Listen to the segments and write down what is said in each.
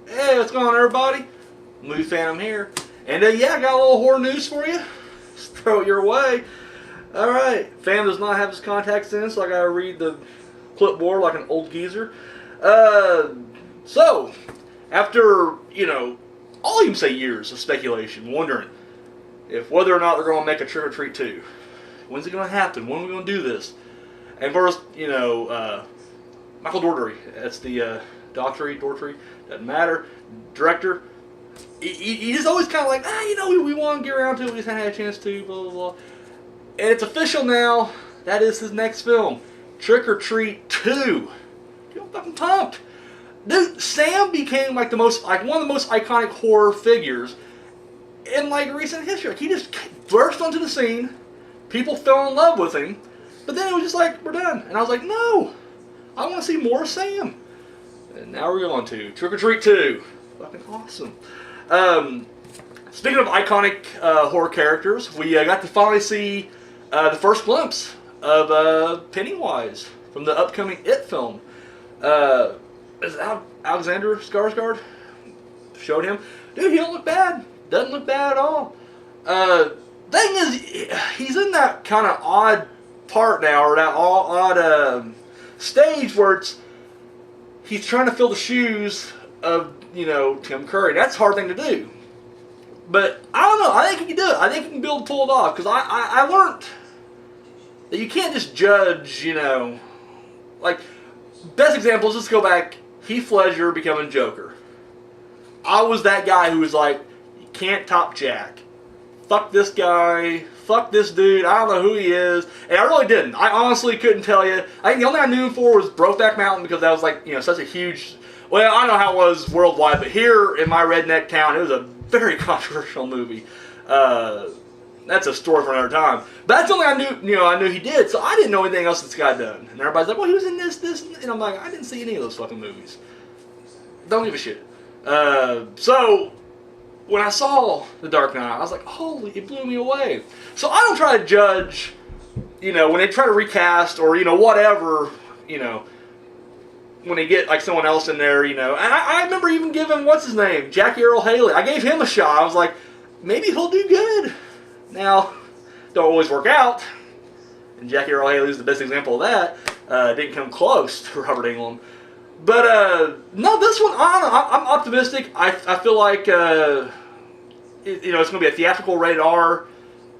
Hey, what's going on, everybody? Movie Phantom here. And yeah, I got a little horror news for you. Just throw it your way. Alright, Phantom does not have his contacts in, so I gotta read the clipboard like an old geezer. So, after, I'll even say years of speculation, wondering if whether or not they're going to make a Trick or Treat 2. When's it going to happen? When are we going to do this? And first, Michael Dougherty, that's the Daughtry, doesn't matter, director. He's always kind of like, we want to get around to it, we just haven't had a chance to, blah, blah, blah. And it's official now, that is his next film, Trick or Treat 2. I'm fucking pumped. Dude, Sam became one of the most iconic horror figures in recent history. He just burst onto the scene, people fell in love with him, but then it was just like, we're done. And I was like, no, I want to see more Sam. And now we're going to Trick or Treat 2. Fucking awesome. Speaking of iconic horror characters, we got to finally see the first glimpse of Pennywise from the upcoming It film. Alexander Skarsgård showed him. Dude, he don't look bad. Doesn't look bad at all. Thing is, he's in that kind of odd part now, or that odd stage where he's trying to fill the shoes of, Tim Curry. That's a hard thing to do. But, I don't know. I think he can do it. I think he can pull it off. Because I learned that you can't just judge, best example is, let's go back, Heath Ledger becoming Joker. I was that guy who was like, you can't top Jack. Fuck this guy. Fuck this dude. I don't know who he is. And I really didn't. I honestly couldn't tell you. I think the only thing I knew him for was Brokeback Mountain, because that was such a huge... Well, I don't know how it was worldwide, but here in my redneck town, it was a very controversial movie. That's a story for another time. But that's the only I knew he did, so I didn't know anything else this guy done. And everybody's like, well, he was in this, and I'm like, I didn't see any of those fucking movies. Don't give a shit. So, when I saw The Dark Knight, I was like, holy, it blew me away. So I don't try to judge, when they try to recast or, whatever, when they get, someone else in there, And I remember even giving, what's his name, Jackie Earle Haley. I gave him a shot. I was like, maybe he'll do good. Now, don't always work out. And Jackie Earle Haley is the best example of that. Didn't come close to Robert Englund. But, no, this one, I'm optimistic. I feel like, it's going to be a theatrical rated R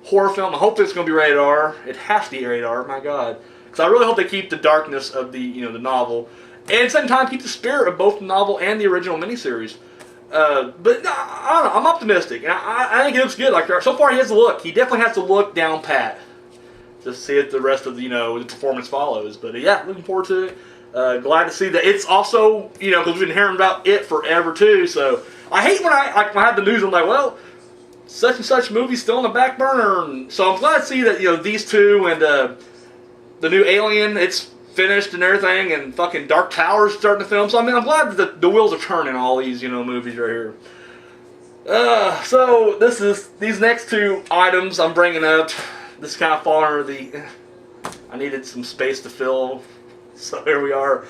horror film. I hope it's going to be rated R. It has to be rated R, my God. Because I really hope they keep the darkness of the novel. And at the same time, keep the spirit of both the novel and the original miniseries. But I don't know, I'm optimistic. And I think it looks good. So far, he has the look. He definitely has to look down pat. Just see if the rest of the performance follows. But yeah, looking forward to it. Glad to see that it's also, because we've been hearing about it forever too. So I hate when I have the news. I'm like, well, such and such movie's still on the back burner. And so I'm glad to see that these two and the new Alien, it's finished and everything, and fucking Dark Tower's starting to film. So I'm glad that the wheels are turning on all these movies right here. So these next two items I'm bringing up. This kind of fall under the. I needed some space to fill, so here we are.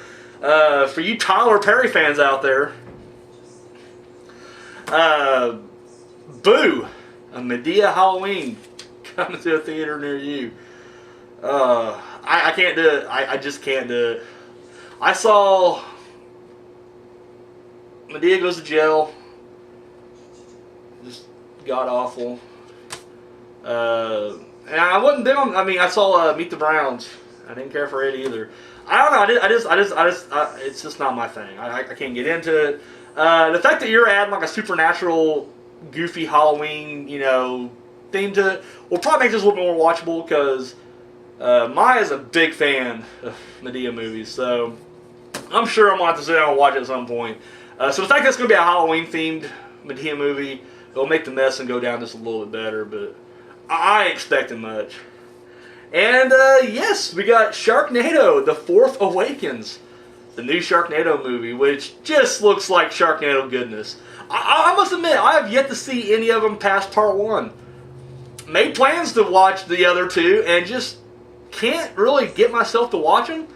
For you Tyler Perry fans out there, Boo, a Medea Halloween coming to a theater near you. I can't do it. I just can't do it. I saw Medea Goes to Jail. Just god awful. And I wasn't down. I saw Meet the Browns. I didn't care for it either. I don't know. It's just not my thing. I can't get into it. The fact that you're adding a supernatural, goofy Halloween, theme to it will probably make this a little bit more watchable because. Maya's a big fan of Medea movies, so I'm sure I'm going to have to sit down and watch it at some point. So the fact that it's going to be a Halloween-themed Medea movie, it'll make the mess and go down just a little bit better, but I ain't expecting much. And, yes, we got Sharknado, The Fourth Awakens, the new Sharknado movie, which just looks like Sharknado goodness. I must admit, I have yet to see any of them past part one. Made plans to watch the other two, and just can't really get myself to watch them.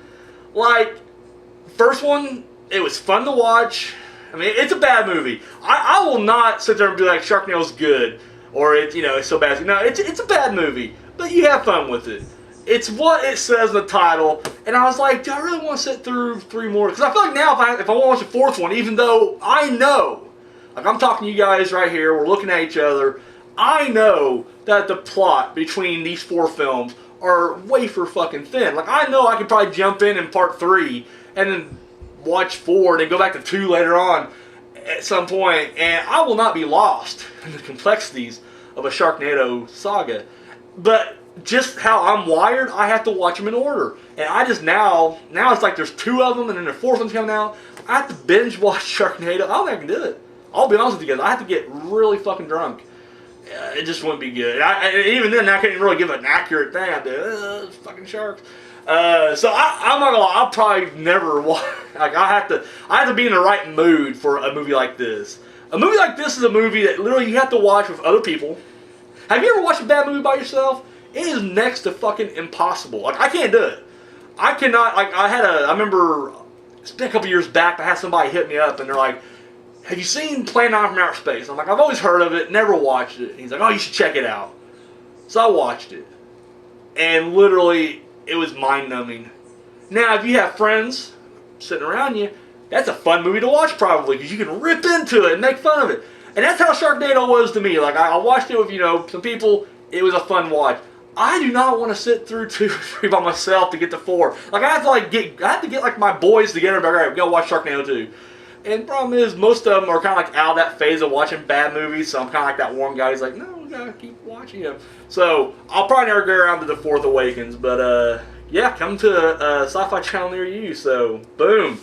First one, it was fun to watch. I mean, it's a bad movie. I will not sit there and be like, Sharknado's good, or it's so bad. No, it's a bad movie, but you have fun with it. It's what it says in the title, and I was like, do I really want to sit through 3 more? Because I feel like now if I want to watch the 4th one, even though I know, like I'm talking to you guys right here, we're looking at each other, I know that the plot between these 4 films are wafer fucking thin. Like I know I could probably jump in part 3 and then watch 4 and then go back to 2 later on at some point, and I will not be lost in the complexities of a Sharknado saga. But just how I'm wired, I have to watch them in order. And I just now it's like there's 2 of them and then the 4th one's coming out. I have to binge watch Sharknado. I don't think I can do it. I'll be honest with you guys. I have to get really fucking drunk. It just wouldn't be good. Even then, I couldn't really give an accurate thing. I'd do, fucking sharks. So I'm not gonna lie. I'll probably never watch. Like I have to be in the right mood for a movie like this. A movie like this is a movie that literally you have to watch with other people. Have you ever watched a bad movie by yourself? It is next to fucking impossible. Like I can't do it. I cannot. Like I remember it's been a couple years back. I had somebody hit me up and they're like, have you seen Planet Nine from Outer Space? I'm like, I've always heard of it, never watched it. And he's like, oh, you should check it out. So I watched it. And literally, it was mind-numbing. Now, if you have friends sitting around you, that's a fun movie to watch probably, because you can rip into it and make fun of it. And that's how Sharknado was to me. Like, I watched it with, some people. It was a fun watch. I do not want to sit through 2 or 3 by myself to get to 4. Like, I have to get my boys together and be like, all right, we gotta watch Sharknado 2. And the problem is, most of them are kind of like out of that phase of watching bad movies, so I'm kind of like that one guy who's like, no, we gotta keep watching them. So, I'll probably never go around to the Force Awakens, but, yeah, come to a sci-fi channel near you, so, boom.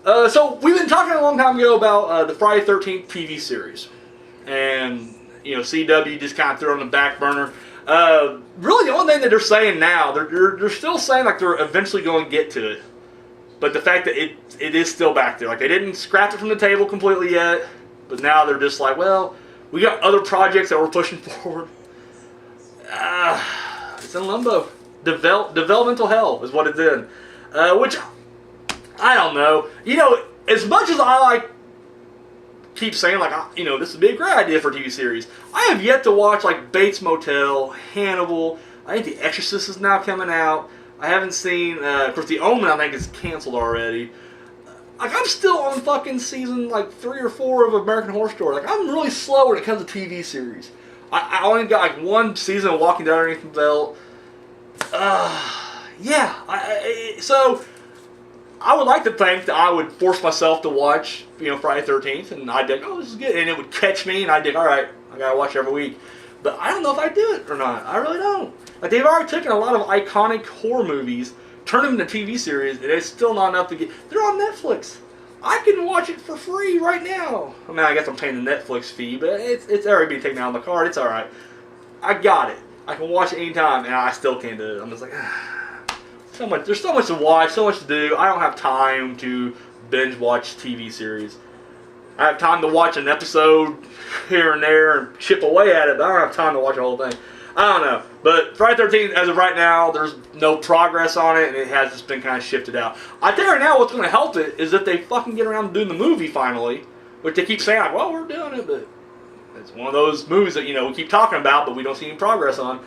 So, we've been talking a long time ago about the Friday 13th TV series. And, CW just kind of threw it on the back burner. Really, the only thing that they're saying now, they're still saying like they're eventually going to get to it. But the fact that it is still back there. Like, they didn't scrap it from the table completely yet. But now they're just like, well, we got other projects that we're pushing forward. It's in limbo. Developmental hell is what it's in. Which, I don't know. As much as I keep saying, this would be a great idea for a TV series, I have yet to watch, Bates Motel, Hannibal. I think The Exorcist is now coming out. I haven't seen, of course, The Omen, I think, is canceled already. I'm still on fucking season, 3 or 4 of American Horror Story. I'm really slow when it comes to TV series. I only got, 1 season of Walking Dead underneath the belt. So, I would like to think that I would force myself to watch, Friday 13th, and I'd be like, oh, this is good, and it would catch me, and I'd be like, alright, I gotta watch every week. But I don't know if I'd do it or not. I really don't. They've already taken a lot of iconic horror movies, turned them into TV series, and it's still not enough to get... They're on Netflix. I can watch it for free right now. I mean, I guess I'm paying the Netflix fee, but it's already being taken out on the card. It's alright. I got it. I can watch it anytime, and I still can't do it. I'm just like... There's so much to watch, so much to do. I don't have time to binge watch TV series. I have time to watch an episode here and there and chip away at it, but I don't have time to watch the whole thing. I don't know. But Friday 13th, as of right now, there's no progress on it, and it has just been kind of shifted out. I think right now what's going to help it is that they fucking get around to doing the movie finally, which they keep saying, well, we're doing it, but it's one of those movies that, we keep talking about, but we don't see any progress on.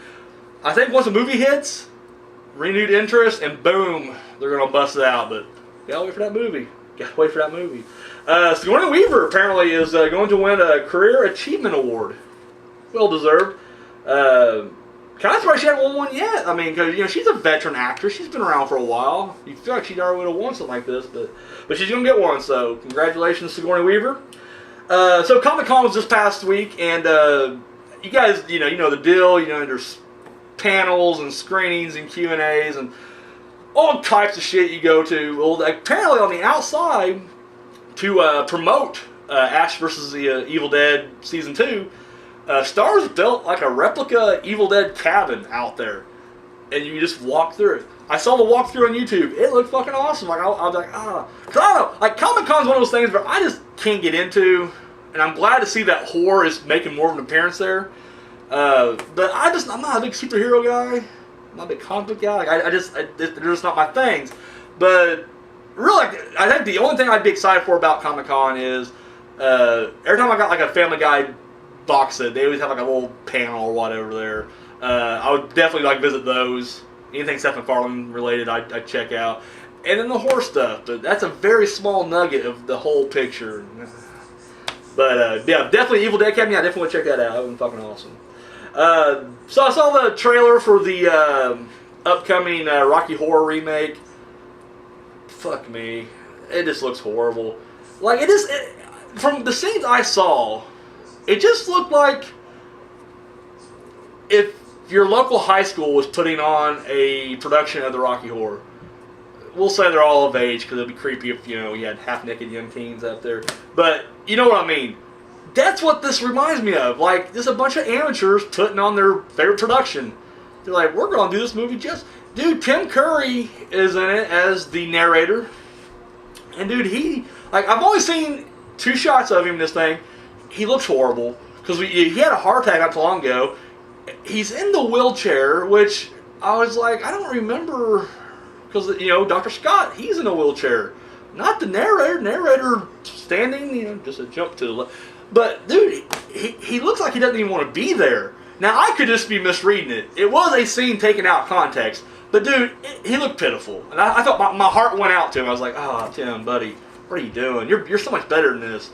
I think once the movie hits, renewed interest, and boom, they're going to bust it out, but gotta wait for that movie. Sigourney Weaver apparently is going to win a Career Achievement Award. Well deserved. Kind of surprised she hasn't won one yet. I mean, because she's a veteran actress. She's been around for a while. You feel like she already would have won something like this, but she's going to get one. So congratulations, Sigourney Weaver. So Comic-Con was this past week, and you guys, you know the deal. There's panels and screenings and Q&As and all types of shit you go to. Well, apparently on the outside, to promote Ash vs. the Evil Dead Season 2, Starz built a replica Evil Dead cabin out there. And you just walk through it. I saw the walkthrough on YouTube. It looked fucking awesome. I was like, Because I don't know. Comic-Con's one of those things where I just can't get into. And I'm glad to see that horror is making more of an appearance there. But I'm not a big superhero guy. I'm not a big comic book guy. They're just not my things. But really, I think the only thing I'd be excited for about Comic-Con is every time I got like a Family Guy box set, they always have like a little panel or whatever there. I would definitely like visit those. Anything Seth MacFarlane related, I'd check out. And then the horror stuff, but that's a very small nugget of the whole picture. But yeah, definitely Evil Dead Academy. I definitely want to check that out. That would be fucking awesome. So I saw the trailer for the upcoming Rocky Horror remake. Fuck me, it just looks horrible. Like from the scenes I saw, it just looked like if your local high school was putting on a production of the Rocky Horror. We'll say they're all of age because it'd be creepy if you had half-naked young teens out there. But you know what I mean. That's what this reminds me of. Like, just a bunch of amateurs putting on their favorite production. They're like, we're going to do this movie Dude, Tim Curry is in it as the narrator. And dude, I've only seen 2 shots of him in this thing. He looks horrible. Because he had a heart attack not too long ago. He's in the wheelchair, which I was like, I don't remember... Because, Dr. Scott, he's in a wheelchair. Not the narrator. Narrator standing, just a jump to the left. But, dude, he looks like he doesn't even want to be there. Now, I could just be misreading it. It was a scene taken out of context. But, dude, he looked pitiful. And I thought my heart went out to him. I was like, oh, Tim, buddy, what are you doing? You're so much better than this.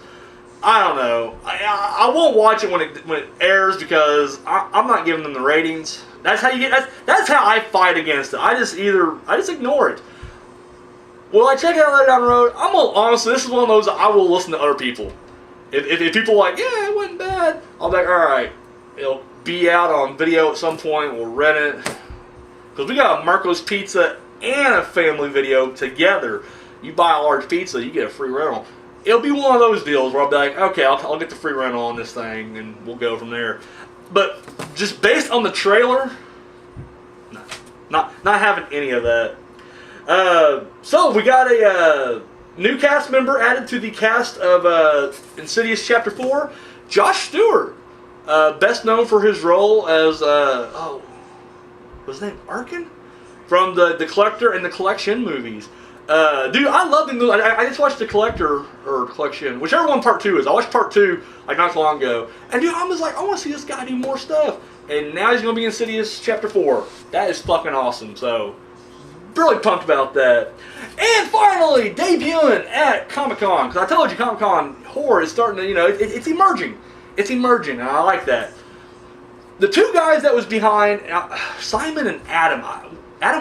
I don't know. I won't watch it when it airs because I'm not giving them the ratings. That's how you get. That's how I fight against it. I just ignore it. Will I check it out later down the road? Honestly, this is one of those I will listen to other people. If people are like, yeah, it wasn't bad, I'll be like, all right, it'll be out on video at some point. We'll rent it because we got a Marco's Pizza and a family video together. You buy a large pizza, you get a free rental. It'll be one of those deals where I'll be like, okay, I'll get the free rental on this thing, and we'll go from there. But just based on the trailer, not having any of that. So we got a new cast member added to the cast of Insidious Chapter 4. Josh Stewart, best known for his role as what's his name? Arkin? From the Collector and the Collection movies. Dude, I love the movie. I just watched the Collector or Collection, whichever one Part 2 is. I watched Part 2 like not too long ago, and dude, I was like, I want to see this guy do more stuff. And now he's gonna be in Insidious Chapter 4. That is fucking awesome. So, really pumped about that. And finally, debuting at Comic-Con, because I told you Comic-Con horror is starting to, it's emerging. It's emerging, and I like that. The 2 guys that was behind Simon and Adam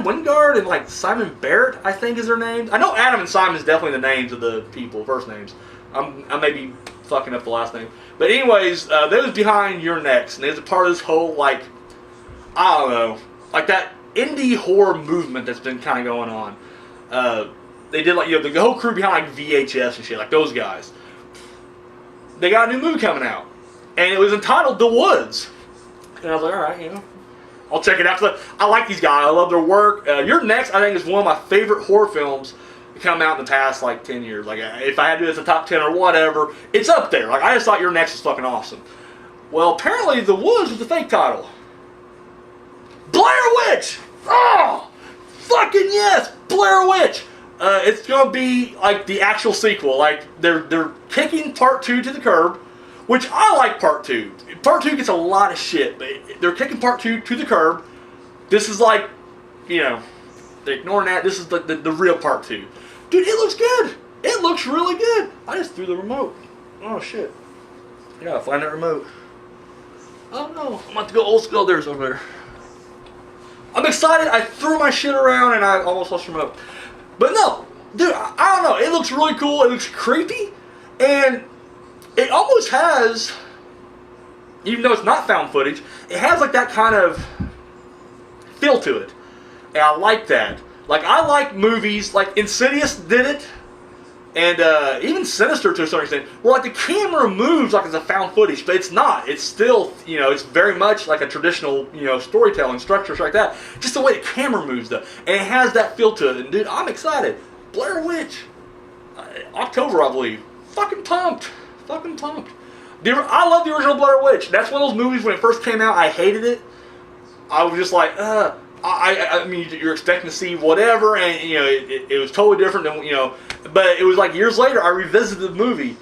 Wingard and like Simon Barrett, I think is their names. I know Adam and Simon is definitely the names of the people, first names. I may be fucking up the last name. But anyways, they was behind Your Next, and they was a part of this whole, like, I don't know, like that indie horror movement that's been kind of going on. They did like, the whole crew behind like VHS and shit, like those guys. They got a new movie coming out, and it was entitled The Woods. And I was like, all right, I'll check it out. I like these guys. I love their work. Your Next, I think, is one of my favorite horror films to come out in the past, like, 10 years. Like, if I had to do it as a top 10 or whatever, it's up there. Like, I just thought Your Next was fucking awesome. Well, apparently, The Woods was the fake title. Blair Witch! Oh! Fucking yes! Blair Witch! It's going to be, like, the actual sequel. Like, they're kicking Part 2 to the curb, which I like Part 2. Part 2 gets a lot of shit, but they're kicking Part 2 to the curb. This is like, they're ignoring that. This is the real Part 2. Dude, it looks good. It looks really good. I just threw the remote. Oh, shit. I gotta find that remote. Oh, no. I'm about to go old school. There's over there. I'm excited. I threw my shit around and I almost lost the remote. But no. Dude, I don't know. It looks really cool. It looks creepy. And it almost has... Even though it's not found footage, it has like that kind of feel to it. And I like that. Like, I like movies, like Insidious did it, and even Sinister to a certain extent, where like the camera moves like it's a found footage, but it's not. It's still, it's very much like a traditional, storytelling structure, like that. Just the way the camera moves, though. And it has that feel to it. And dude, I'm excited. Blair Witch. October, I believe. Fucking pumped. Fucking pumped. I love the original Blair Witch. That's one of those movies when it first came out, I hated it. I was just like, I mean, you're expecting to see whatever, and it was totally different than But it was like years later, I revisited the movie,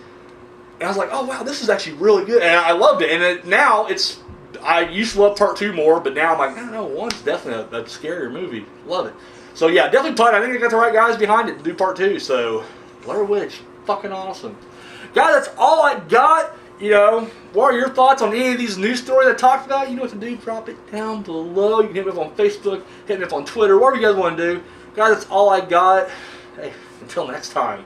and I was like, oh wow, this is actually really good, and I loved it. And now I used to love part 2 more, but now I'm like, I don't know, 1's definitely a scarier movie. Love it. So yeah, definitely Putt. I think they got the right guys behind it to do part 2. So Blair Witch, fucking awesome, guys. That's all I got. What are your thoughts on any of these news stories I talked about? You know what to do. Drop it down below. You can hit me up on Facebook, hit me up on Twitter, whatever you guys want to do. Guys, that's all I got. Hey, until next time.